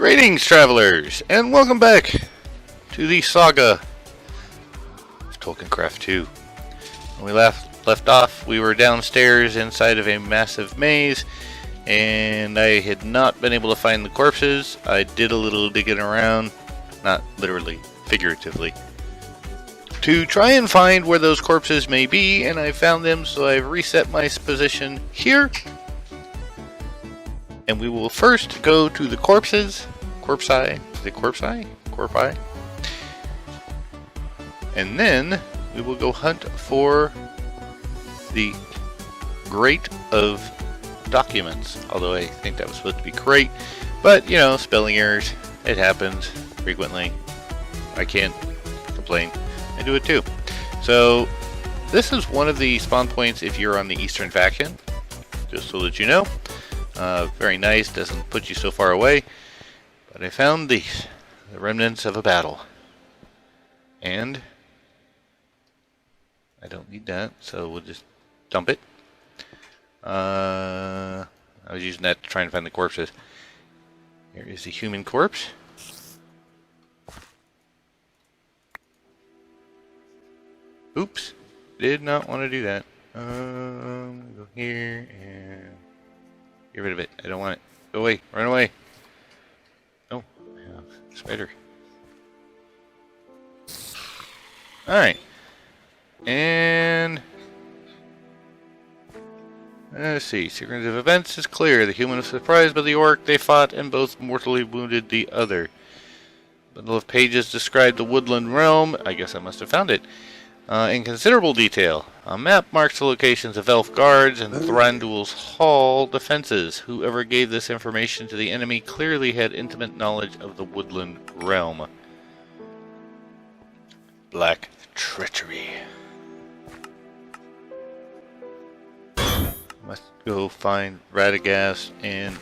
Greetings, travelers, and welcome back to the saga of TolkienCraft 2. When we left off, we were downstairs inside of a massive maze, and I had not been able to find the corpses. I did a little digging around, not literally, figuratively, to try and find where those corpses may be, and I found them, so I've reset my position here. And we will first go to the corpses. Corpsi? Is it corpsi? Corpi? And then we will go hunt for the Grate of Documents. Although I think that was supposed to be crate. But, you know, spelling errors. It happens frequently. I can't complain. I do it too. So, this is one of the spawn points if you're on the Eastern faction. Just so that you know. Very nice, doesn't put you so far away. But I found the remnants of a battle. And I don't need that, so we'll just dump it. I was using that to try and find the corpses. Here is the human corpse. Oops, did not want to do that. Go here and get rid of it. I don't want it. Go away. Run away. Oh, yeah, spider. Alright. And let's see. Sequence of events is clear. The human was surprised by the orc they fought and both mortally wounded the other. Bundle of pages described the woodland realm. I guess I must have found it. In considerable detail. A map marks the locations of elf guards and Thranduil's hall defenses. Whoever gave this information to the enemy clearly had intimate knowledge of the woodland realm. Black treachery. Must go find Radagast and...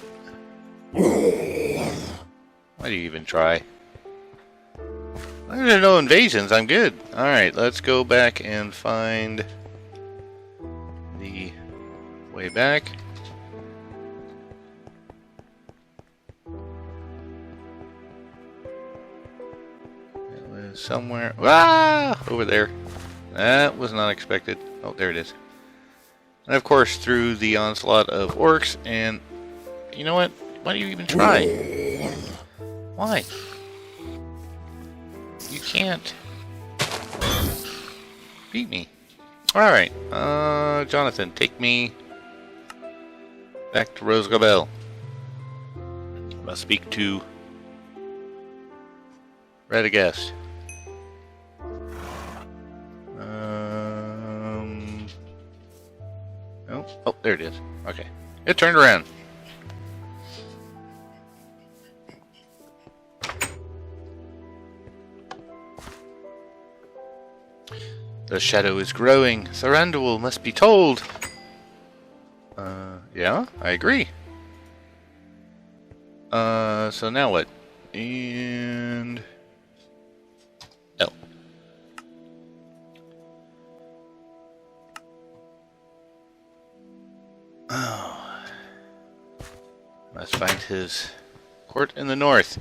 Why do you even try? There are no invasions, I'm good. Alright, let's go back and find the way back. It was somewhere. Ah! Over there. That was not expected. Oh, there it is. And of course, through the onslaught of orcs, and you know what? Why do you even try? Why? You can't beat me. Alright, Jonathan, take me back to Rhosgobel. I must speak to Radagast. Oh, there it is. Okay. It turned around. The shadow is growing. Thranduil must be told. Yeah, I agree. So now what? And... Oh. Oh. Must find his court in the north.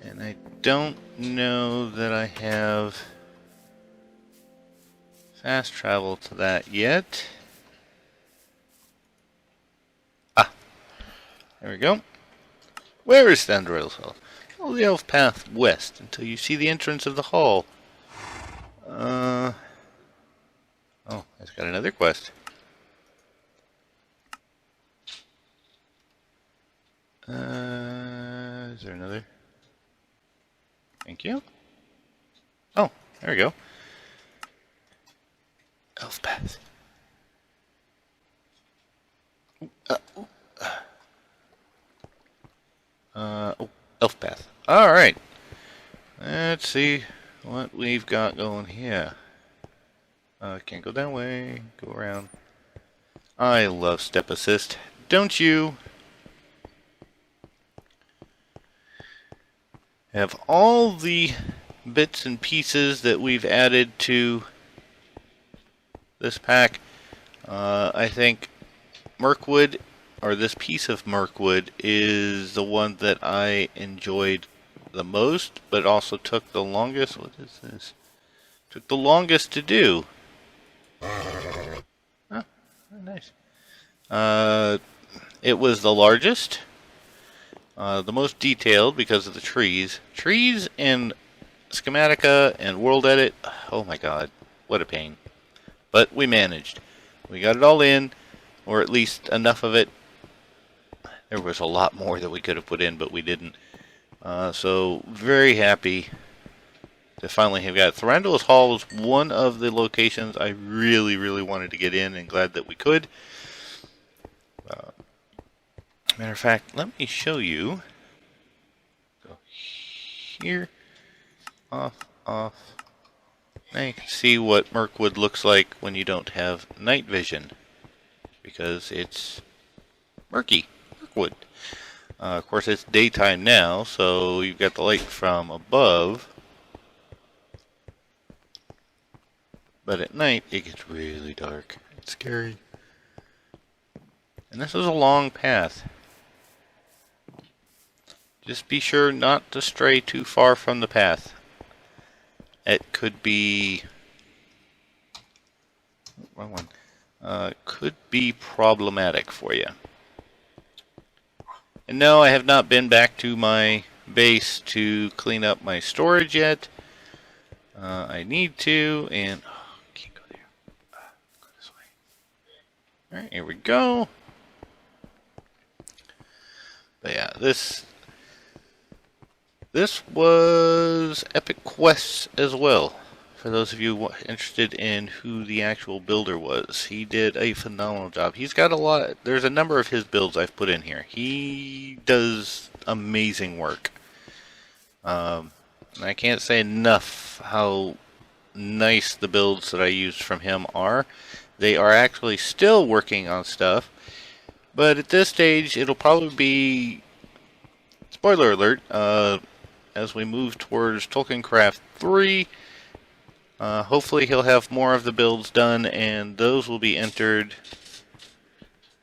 And I don't know that I have fast travel to that yet. Ah, there we go. Where is Thranduil's hall? Follow the elf path west until you see the entrance of the hall. Oh, it's got another quest. Is there another? Thank you. Oh, there we go. Elf path. Oh, elf path. Alright. Let's see what we've got going here. Can't go that way. Go around. I love step assist. Don't you? Have all the bits and pieces that we've added to this pack. I think Mirkwood or this piece of Mirkwood, is the one that I enjoyed the most, but also took the longest. What is this? Took the longest to do. Oh, nice. It was the largest, the most detailed because of the trees. Trees in Schematica and World Edit, oh my god, what a pain. But we managed. We got it all in, or at least enough of it. There was a lot more that we could have put in, but we didn't. So, very happy to finally have got it. Thranduil's Hall was one of the locations I really, really wanted to get in, and glad that we could. Matter of fact, let me show you. Go here. Off. Now you can see what Mirkwood looks like when you don't have night vision, because it's murky. Mirkwood. Of course, it's daytime now, so you've got the light from above. But at night, it gets really dark. It's scary. And this is a long path. Just be sure not to stray too far from the path. It could be... wrong one. Could be problematic for you. And no, I have not been back to my base to clean up my storage yet. I need to, and... oh, can't go there. Go this way. Alright, here we go. But yeah, this was Epic Quests as well. For those of you interested in who the actual builder was, he did a phenomenal job. He's got a lot. There's a number of his builds I've put in here. He does amazing work. I can't say enough how nice the builds that I used from him are. They are actually still working on stuff, but at this stage, it'll probably be, spoiler alert, as we move towards TolkienCraft 3, hopefully he'll have more of the builds done, and those will be entered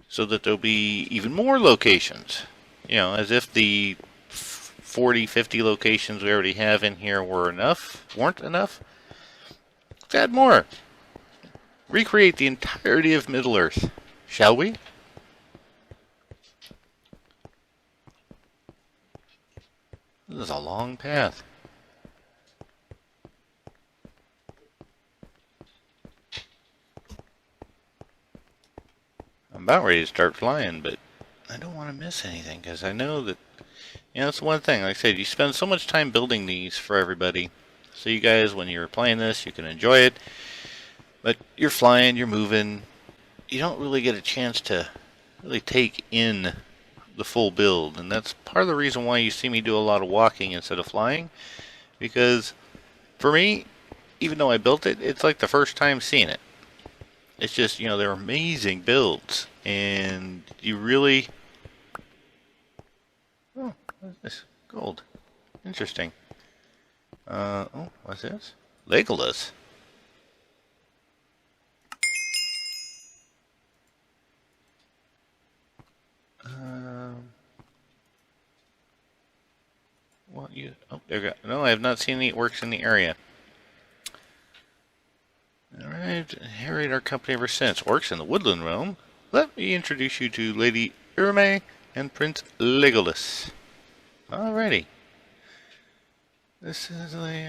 so that there'll be even more locations. You know, as if the 40, 50 locations we already have in here weren't enough. Let's add more. Recreate the entirety of Middle-earth, shall we? This is a long path. I'm about ready to start flying, but I don't want to miss anything, because I know that, you know, that's one thing. Like I said, you spend so much time building these for everybody. So you guys, when you're playing this, you can enjoy it. But you're flying, you're moving. You don't really get a chance to really take in the full build, and that's part of the reason why you see me do a lot of walking instead of flying, because for me, even though I built it, it's like the first time seeing it. It's just, you know, they're amazing builds, and you really... oh, what is this? Gold. Interesting. Oh, what's this? Legolas. What you? Oh, there we go. No, I have not seen any orcs in the area. Alright, harried our company ever since. Orcs in the woodland realm. Let me introduce you to Lady Irme and Prince Legolas. Alrighty. This is the lady.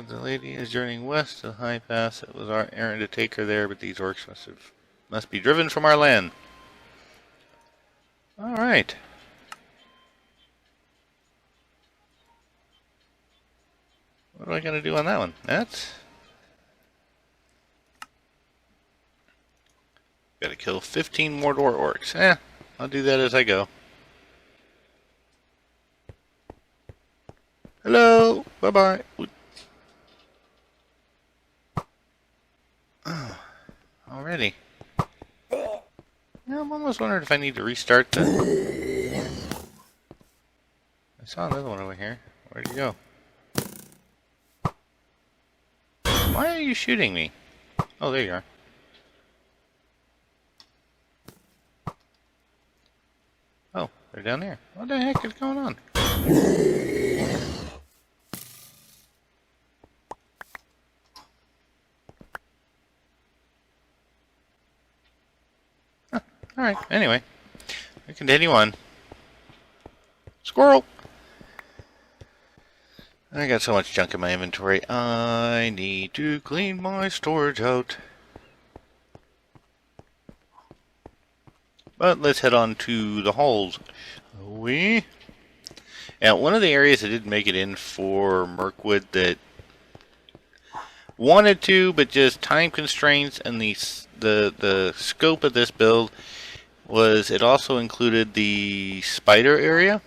The lady is journeying west to the high pass. It was our errand to take her there, but these orcs must be driven from our land. Alright. What am I going to do on that one? That's... gotta kill 15 Mordor orcs. I'll do that as I go. Hello! Bye-bye! Oh, already. Yeah, I'm almost wondering if I need to restart the... I saw another one over here. Where'd you go? Why are you shooting me? Oh, there you are. they're down there. What the heck is going on? Huh. Alright, anyway. We continue on. Squirrel! I got so much junk in my inventory. I need to clean my storage out. But let's head on to the halls, shall we? Now, one of the areas I didn't make it in for Mirkwood that wanted to, but just time constraints and the scope of this build was it also included the spider area.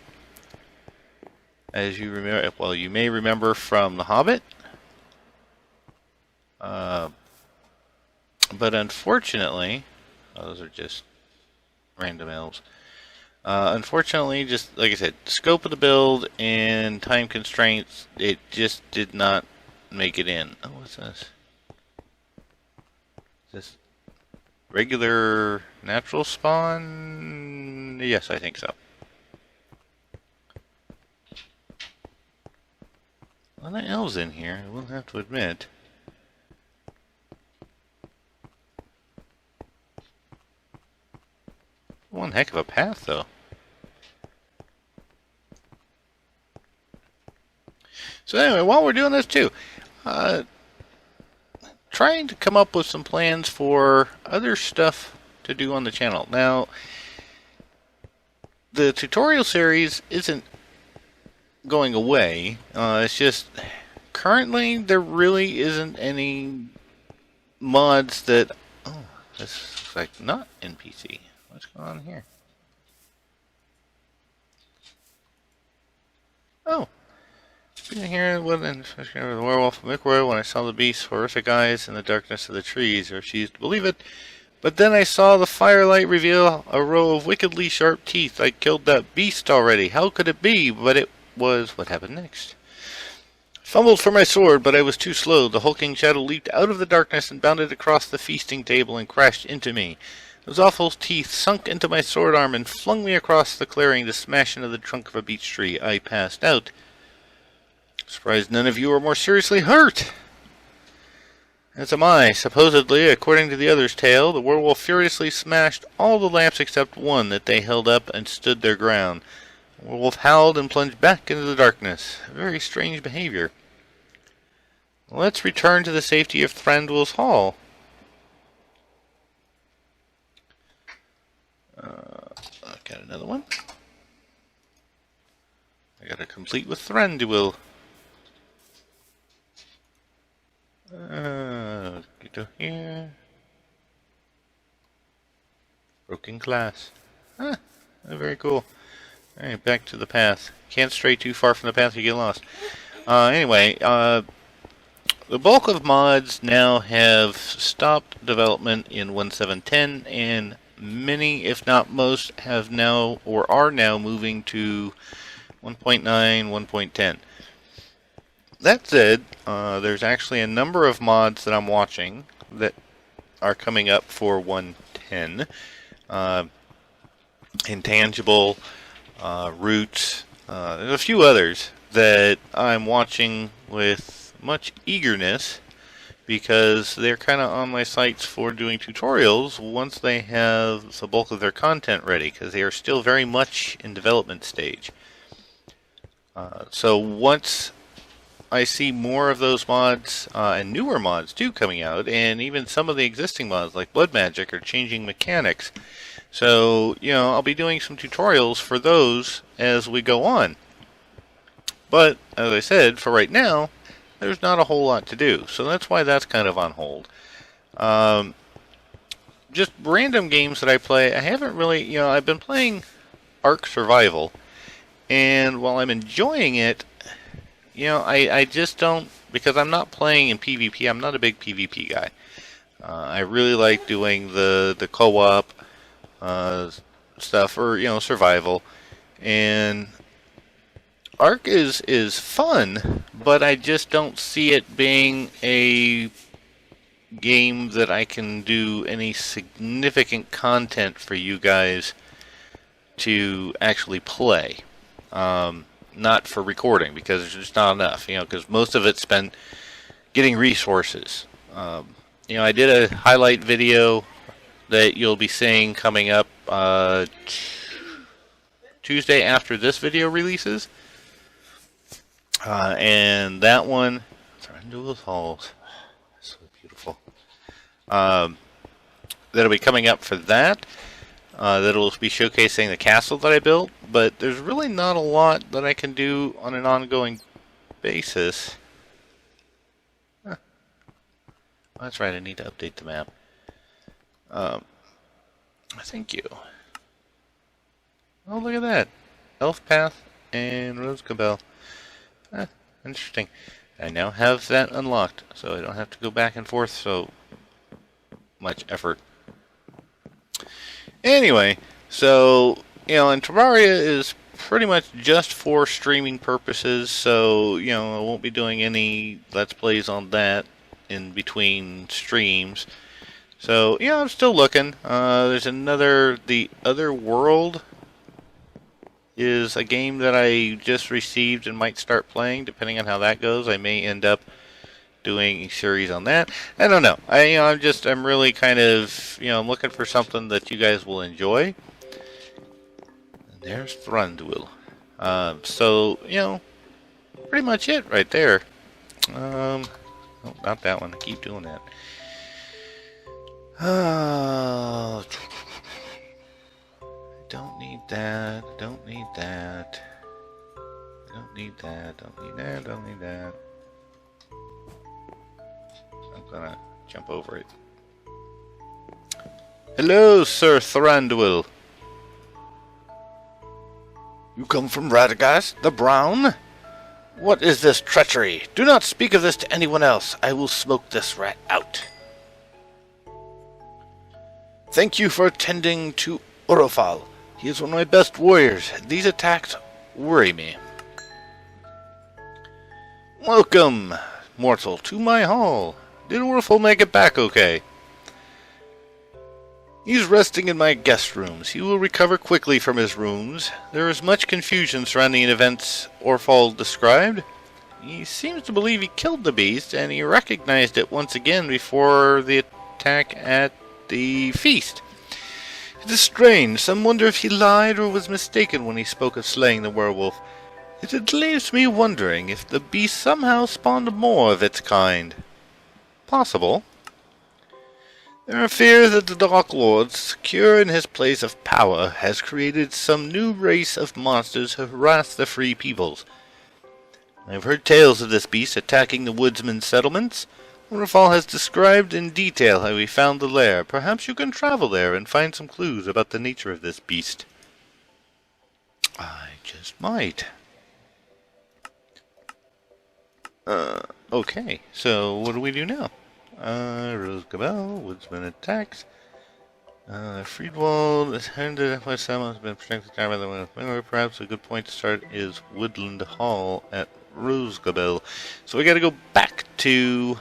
As you remember, well, you may remember from The Hobbit. But unfortunately, those are just random elves. Unfortunately, just like I said, scope of the build and time constraints, it just did not make it in. Oh, what's this? Is this regular natural spawn? Yes, I think so. A lot of elves in here, I will have to admit. One heck of a path, though. So anyway, while we're doing this too, trying to come up with some plans for other stuff to do on the channel. Now, the tutorial series isn't going away. It's just currently there really isn't any mods that... Oh, this looks like not NPC. What's going on here? Oh. Being here with the werewolf of Mirkwood, when I saw the beast's horrific eyes in the darkness of the trees, I refused to believe it. But then I saw the firelight reveal a row of wickedly sharp teeth. I killed that beast already. How could it be? But it was... What happened next? Fumbled for my sword, but I was too slow. The hulking shadow leaped out of the darkness and bounded across the feasting table and crashed into me. Those awful teeth sunk into my sword arm and flung me across the clearing to smash into the trunk of a beech tree. I passed out. Surprised none of you are more seriously hurt. As am I. Supposedly, according to the other's tale, the werewolf furiously smashed all the lamps except one that they held up and stood their ground. The werewolf howled and plunged back into the darkness. Very strange behavior. Let's return to the safety of Thranduil's Hall. I've got another one. I gotta complete with Thranduil. Get to here. Broken glass. Ah, very cool. Alright, back to the path. Can't stray too far from the path, you get lost. Anyway, the bulk of mods now have stopped development in 1.7.10, and many, if not most, have now or are now moving to 1.9, 1.10. That said, there's actually a number of mods that I'm watching that are coming up for 1.10. Intangible, Roots, there's a few others that I'm watching with much eagerness because they're kind of on my sights for doing tutorials once they have the bulk of their content ready, because they are still very much in development stage. So once I see more of those mods, and newer mods too coming out, and even some of the existing mods like Blood Magic are changing mechanics. So, you know, I'll be doing some tutorials for those as we go on. But, as I said, for right now, there's not a whole lot to do. So that's why that's kind of on hold. Just random games that I play, I haven't really, you know, I've been playing Ark Survival. And while I'm enjoying it, you know, I just don't, because I'm not playing in PvP, I'm not a big PvP guy. I really like doing the co-op stuff, or, you know, survival. And Ark is fun, but I just don't see it being a game that I can do any significant content for you guys to actually play, not for recording, because there's just not enough. Because most of it's spent getting resources. I did a highlight video that you'll be seeing coming up Tuesday after this video releases. And that one, Thranduil's Halls, so beautiful. That'll be coming up for that. That'll be showcasing the castle that I built, but there's really not a lot that I can do on an ongoing basis. Huh. That's right, I need to update the map. Thank you. Oh, look at that. Elf Path and Rhosgobel. Interesting. I now have that unlocked, so I don't have to go back and forth so much effort. Anyway, so, and Terraria is pretty much just for streaming purposes, so, I won't be doing any Let's Plays on that in between streams. So, I'm still looking. There's The Other World is a game that I just received and might start playing. Depending on how that goes, I may end up doing a series on that. I don't know. I'm really kind of, I'm looking for something that you guys will enjoy. And there's Thranduil. So, pretty much it right there. Oh, not that one. I keep doing that. Don't need that. Don't need that. Don't need that. Don't need that. Don't need that. I'm gonna jump over it. Hello, Sir Thranduil. You come from Radagast, the Brown? What is this treachery? Do not speak of this to anyone else. I will smoke this rat out. Thank you for attending to Urofal. He is one of my best warriors. These attacks worry me. Welcome, mortal, to my hall. Did Urofal make it back okay? He's resting in my guest rooms. He will recover quickly from his wounds. There is much confusion surrounding the events Urofal described. He seems to believe he killed the beast, and he recognized it once again before the attack at the feast. It is strange. Some wonder if he lied or was mistaken when he spoke of slaying the werewolf. It leaves me wondering if the beast somehow spawned more of its kind. Possible. There are fears that the Dark Lord, secure in his place of power, has created some new race of monsters who harass the free peoples. I have heard tales of this beast attacking the woodsmen's settlements. Urofal has described in detail how he found the lair. Perhaps you can travel there and find some clues about the nature of this beast. I just might. Okay, so what do we do now? Rhosgobel, woodsman attacks. Friedwald is handed by someone has been protected by the wind. Perhaps a good point to start is Woodland Hall at Rhosgobel. So we gotta go back to...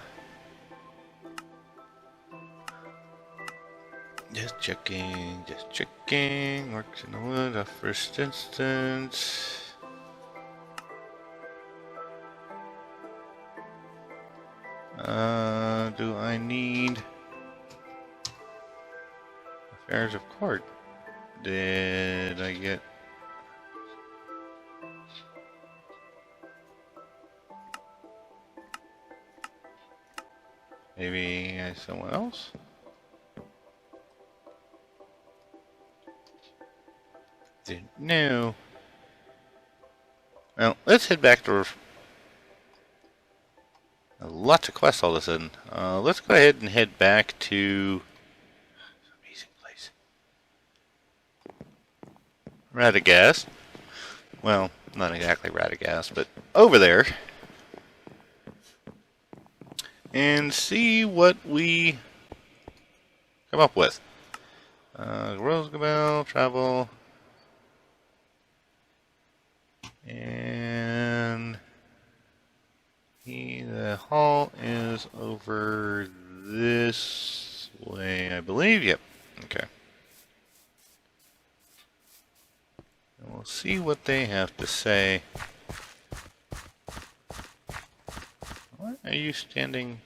Just checking. Works in the wood, our first instance. Do I need affairs of court? Did I get... Maybe someone else? Didn't know. Well, let's head back to... Lots of quests all of a sudden. Let's go ahead and head back to... Amazing place. Radagast. Well, not exactly Radagast, but over there. And see what we come up with. Rhosgobel, travel. And... the hall is over this way, I believe. Yep. Okay. what they have to say. Why are you standing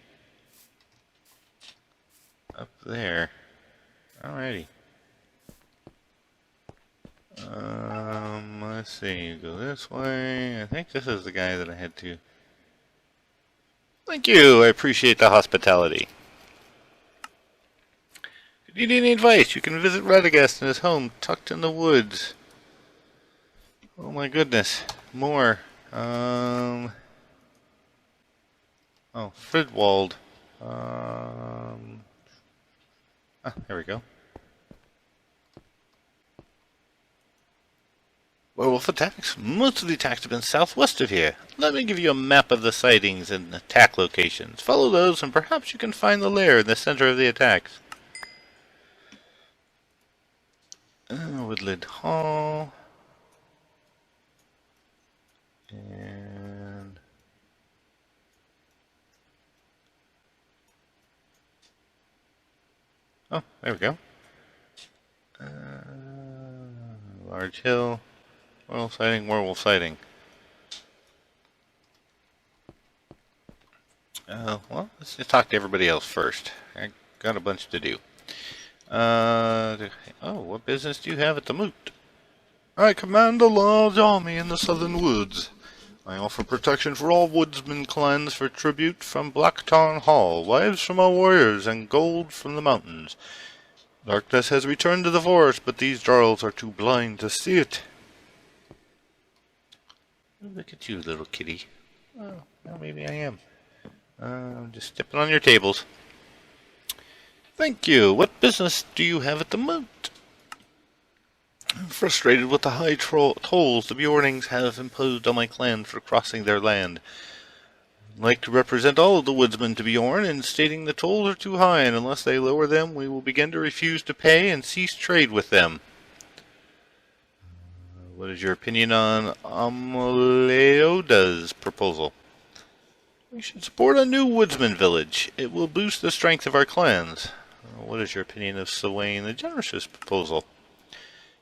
up there? Alrighty. Let's see. Go this way. I think this is the guy that I had to. Thank you. I appreciate the hospitality. If you need any advice, you can visit Radagast in his home, tucked in the woods. Oh my goodness. More. Oh, Fridwald. There we go. Werewolf attacks? Most of the attacks have been southwest of here. Let me give you a map of the sightings and attack locations. Follow those and perhaps you can find the lair in the center of the attacks. Woodland Hall. And... oh, there we go. Large Hill. Werewolf sighting. Well, let's just talk to everybody else first. I got a bunch to do. What business do you have at the moot? I command a large army in the southern woods. I offer protection for all woodsman clans for tribute from Blacktarn Hall, wives from our warriors, and gold from the mountains. Darkness has returned to the forest, but these jarls are too blind to see it. Look at you, little kitty. Oh, well, maybe I am. Just stepping on your tables. Thank you. What business do you have at the moot? I'm frustrated with the high tolls the Bjornings have imposed on my clan for crossing their land. I'd like to represent all of the woodsmen to Bjorn in stating the tolls are too high, and unless they lower them, we will begin to refuse to pay and cease trade with them. What is your opinion on Amaleoda's proposal? We should support a new woodsman village. It will boost the strength of our clans. What is your opinion of Swain the Generous's proposal?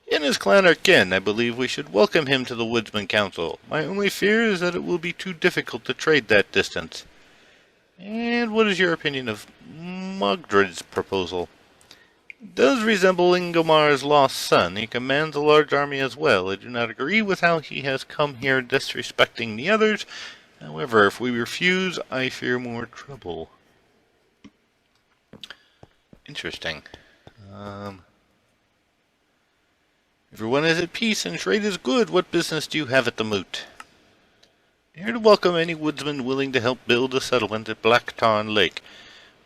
In his clan are kin. I believe we should welcome him to the Woodsman Council. My only fear is that it will be too difficult to trade that distance. And what is your opinion of Mogdred's proposal? He does resemble Ingomar's lost son. He commands a large army as well. I do not agree with how he has come here disrespecting the others. However, if we refuse, I fear more trouble. Interesting. Everyone is at peace and trade is good. What business do you have at the moot? Here to welcome any woodsman willing to help build a settlement at Blacktarn Lake.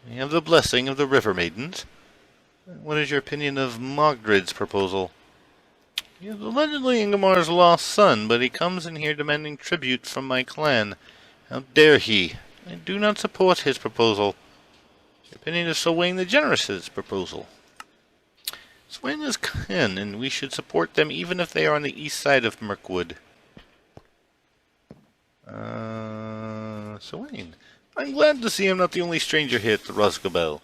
We have the blessing of the River Maidens. What is your opinion of Mogdred's proposal? He is allegedly Ingomar's lost son, but he comes in here demanding tribute from my clan. How dare he? I do not support his proposal. Your opinion of Swain the Generous's proposal? Swain is kin, and we should support them even if they are on the east side of Mirkwood. Swain. I'm glad to see I'm not the only stranger here at the Rhosgobel.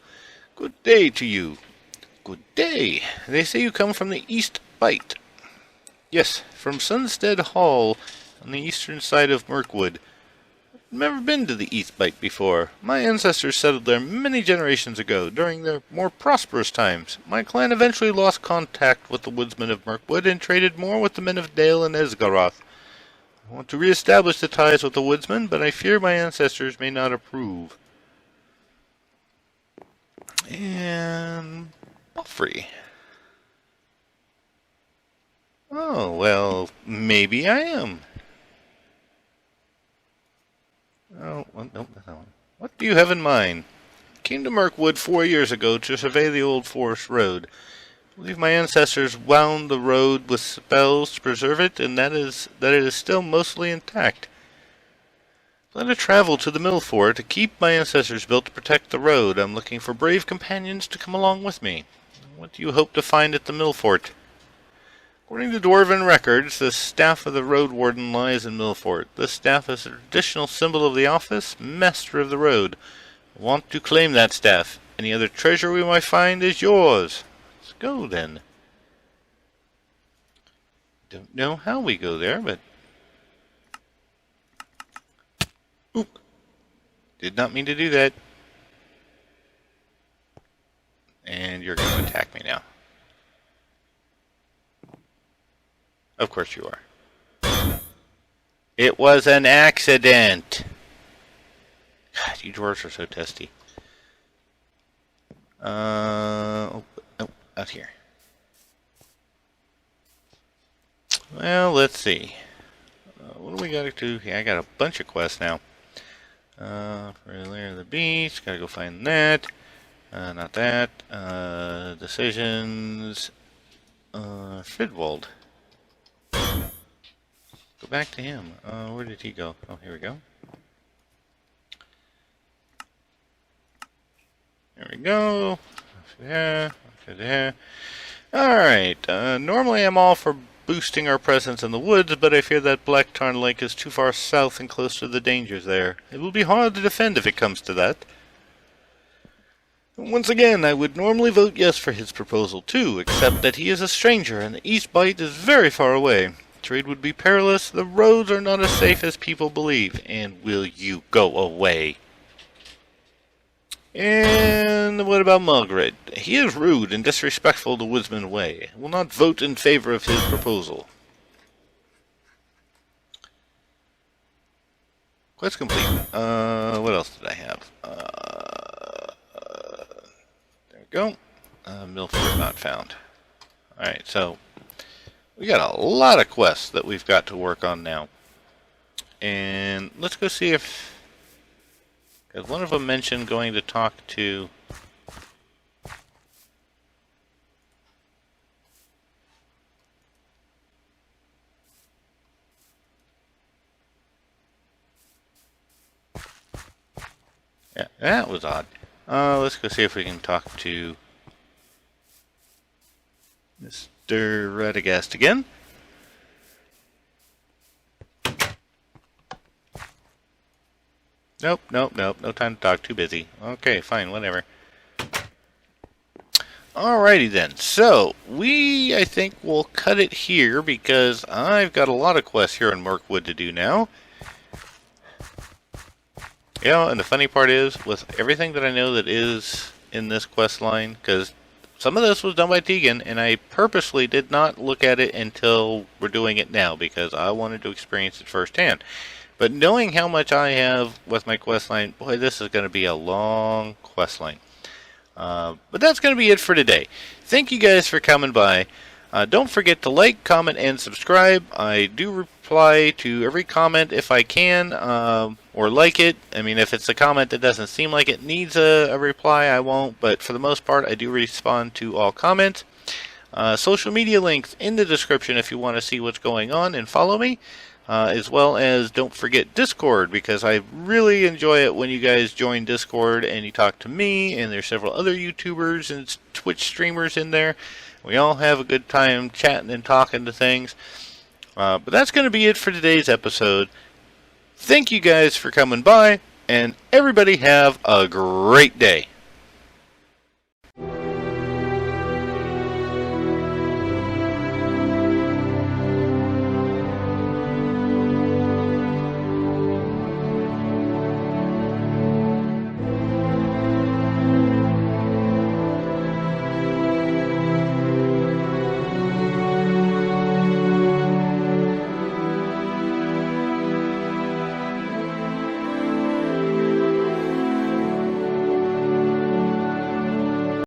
Good day to you. Good day. They say you come from the East Bight. Yes, from Sunstead Hall on the eastern side of Mirkwood. I've never been to the East Bight before. My ancestors settled there many generations ago, during their more prosperous times. My clan eventually lost contact with the woodsmen of Mirkwood and traded more with the men of Dale and Esgaroth. I want to re-establish the ties with the woodsmen, but I fear my ancestors may not approve. And... Buffrey. Oh, well, maybe I am. Oh, well, nope, not that one. What do you have in mind? I came to Mirkwood 4 years ago to survey the old forest road. I believe my ancestors wound the road with spells to preserve it, and that it is still mostly intact. Let us travel to the mill fort to keep my ancestors built to protect the road. I'm looking for brave companions to come along with me. What do you hope to find at the mill fort? According to Dwarven records, the staff of the road warden lies in Millfort. This staff is a traditional symbol of the office, master of the road. I want to claim that staff. Any other treasure we might find is yours. Let's go then. Don't know how we go there, but... Oop. Did not mean to do that. And you're going to attack me now. Of course you are. It was an accident. God, you dwarves are so testy. Oh, out here. Well, let's see. What do we got to do here? I got a bunch of quests now. For the Lair of the Beast, gotta go find that. Not that. Decisions. Fridwald. Go back to him. Where did he go? Oh, here we go. There we go. Alright. Normally I'm all for boosting our presence in the woods, but I fear that Blacktarn Lake is too far south and close to the dangers there. It will be hard to defend if it comes to that. Once again, I would normally vote yes for his proposal too, except that he is a stranger and the East Bight is very far away. Trade would be perilous, the roads are not as safe as people believe, and will you go away? And what about Margaret? He is rude and disrespectful the woodsman way. I will not vote in favor of his proposal. Quest complete. What else did I have? There we go. Milford not found. Alright, so we got a lot of quests that we've got to work on now. And let's go see if... because one of them mentioned going to talk to... yeah, that was odd. Let's go see if we can talk to Mr. Radagast again. Nope. No time to talk. Too busy. Okay, fine, whatever. Alrighty then. So, I think we'll cut it here because I've got a lot of quests here in Mirkwood to do now. You know, and the funny part is, with everything that I know that is in this quest line, because some of this was done by Tegan, and I purposely did not look at it until we're doing it now, because I wanted to experience it firsthand. But knowing how much I have with my quest line, boy, this is going to be a long quest line. But that's going to be it for today. Thank you guys for coming by. Don't forget to like, comment, and subscribe. I do reply to every comment if I can, or like it. I mean, if it's a comment that doesn't seem like it needs a reply, I won't. But for the most part, I do respond to all comments. Social media links in the description if you want to see what's going on and follow me. As well as don't forget Discord, because I really enjoy it when you guys join Discord and you talk to me, and there's several other YouTubers and Twitch streamers in there. We all have a good time chatting and talking to things. But that's going to be it for today's episode. Thank you guys for coming by, and everybody have a great day.